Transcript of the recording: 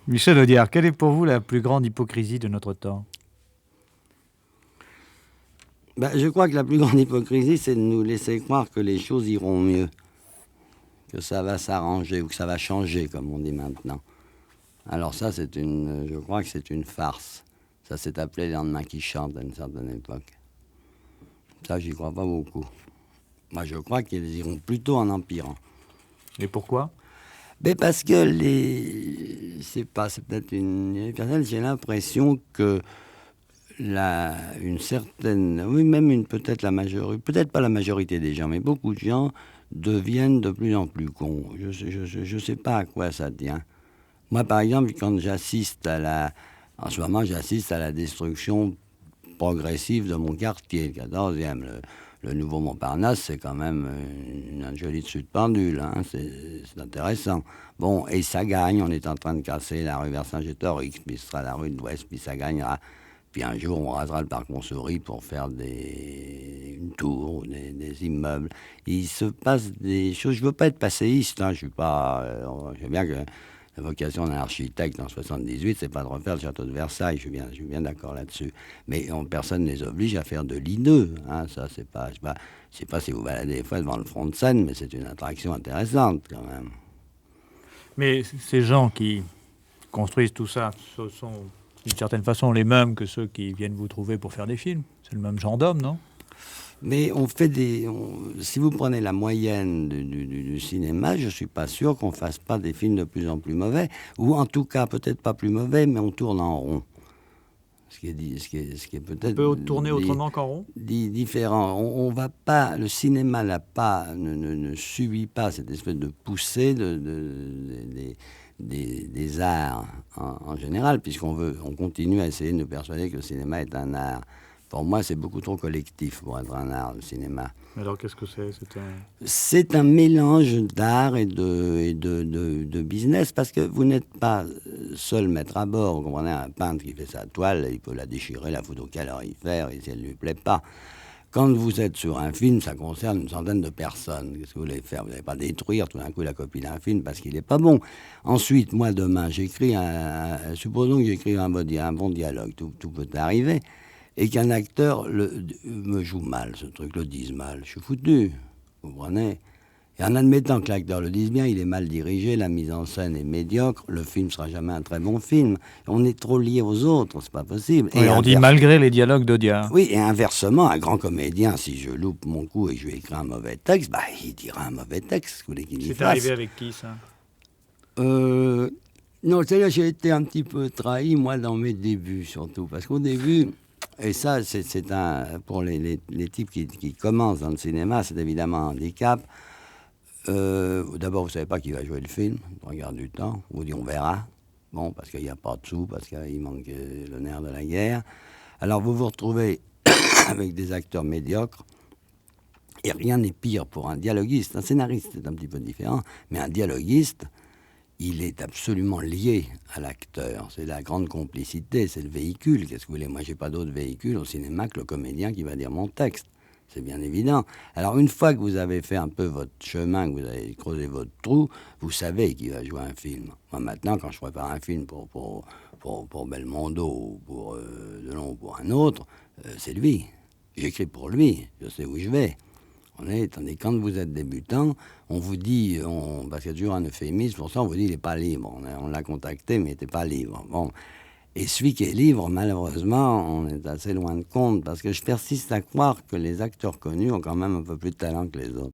Michel Audiard, quelle est pour vous la plus grande hypocrisie de notre temps? Je crois que la plus grande hypocrisie, c'est de nous laisser croire que les choses iront mieux, que ça va s'arranger ou que ça va changer, comme on dit maintenant. Alors ça, je crois que c'est une farce. Ça s'est appelé les lendemains qui chantent à une certaine époque. Ça, j'y crois pas beaucoup. Moi, je crois qu'ils iront plutôt en empirant. Et pourquoi? Parce que c'est peut-être une personnelle, j'ai l'impression que une certaine, oui, peut-être peut-être pas la majorité des gens, mais beaucoup de gens deviennent de plus en plus cons. Je sais pas à quoi ça tient. Moi, par exemple, quand en ce moment, j'assiste à la destruction progressive de mon quartier, le 14e. Le nouveau Montparnasse, c'est quand même une jolie dessus de pendule, hein, c'est intéressant. Bon, et ça gagne, on est en train de casser la rue Vercingétorix, puis ce sera la rue de l'Ouest, puis ça gagnera. Puis un jour, on rasera le parc Montsouris pour faire une tour, des immeubles. Il se passe des choses. Je veux pas être passéiste, hein, je suis pas. Je sais bien que la vocation d'un architecte en 78, c'est pas de refaire le château de Versailles. Je suis bien d'accord là-dessus. Mais personne ne les oblige à faire de l'hideux. Hein, ça, c'est pas. Je sais pas si vous baladez des fois devant le front de scène, mais c'est une attraction intéressante quand même. Mais ces gens qui construisent tout ça, ce sont d'une certaine façon les mêmes que ceux qui viennent vous trouver pour faire des films. C'est le même genre d'homme, non? Mais si vous prenez la moyenne du cinéma, je ne suis pas sûr qu'on ne fasse pas des films de plus en plus mauvais, ou en tout cas peut-être pas plus mauvais, mais on tourne en rond. Ce qui est peut-être... On peut tourner autrement qu'en rond? Différent. On va pas... Le cinéma ne subit pas cette espèce de poussée des arts en général, on continue à essayer de nous persuader que le cinéma est un art. Pour moi, c'est beaucoup trop collectif pour être un art, le cinéma. Alors, qu'est-ce que c'est? C'est un mélange d'art et de business, parce que vous n'êtes pas seul maître à bord. Vous comprenez, un peintre qui fait sa toile, il peut la déchirer, la foutre au calorifère, et si elle ne lui plaît pas. Quand vous êtes sur un film, ça concerne une centaine de personnes. Qu'est-ce que vous voulez faire? Vous n'allez pas détruire tout d'un coup la copie d'un film parce qu'il n'est pas bon. Ensuite, moi, demain, supposons que j'écris un bon dialogue, tout peut arriver, et qu'un acteur me joue mal, ce truc, le dise mal. Je suis foutu, vous comprenez? Et en admettant que l'acteur le dise bien, il est mal dirigé, la mise en scène est médiocre, le film ne sera jamais un très bon film. On est trop lié aux autres, c'est pas possible. Oui, on dit malgré les dialogues d'Audiard. Oui, et inversement, un grand comédien, si je loupe mon coup et que je lui écris un mauvais texte, il dira un mauvais texte. Vous voulez qu'il y fasse. C'est arrivé avec qui, ça? Non, c'est-à-dire j'ai été un petit peu trahi, moi, dans mes débuts, surtout. Parce qu'au début, et ça, pour les types qui commencent dans le cinéma, c'est évidemment un handicap. D'abord, vous ne savez pas qui va jouer le film, on regarde du temps, on vous dit on verra. Bon, parce qu'il n'y a pas de sous, parce qu'il manque le nerf de la guerre. Alors vous vous retrouvez avec des acteurs médiocres, et rien n'est pire pour un dialoguiste. Un scénariste, c'est un petit peu différent, mais un dialoguiste, il est absolument lié à l'acteur. C'est la grande complicité, c'est le véhicule. Qu'est-ce que vous voulez? Moi, j'ai pas d'autre véhicule au cinéma que le comédien qui va dire mon texte. C'est bien évident. Alors, une fois que vous avez fait un peu votre chemin, que vous avez creusé votre trou, vous savez qui va jouer un film. Moi, maintenant, quand je prépare un film pour Belmondo ou pour Delon ou pour un autre, c'est lui. J'écris pour lui. Je sais où je vais. Tandis que quand vous êtes débutant, on vous dit, parce qu'il y a toujours un euphémisme, pour ça on vous dit il n'est pas libre. On l'a contacté, mais il n'était pas libre. Bon. Et celui qui est libre, malheureusement, on est assez loin de compte, parce que je persiste à croire que les acteurs connus ont quand même un peu plus de talent que les autres.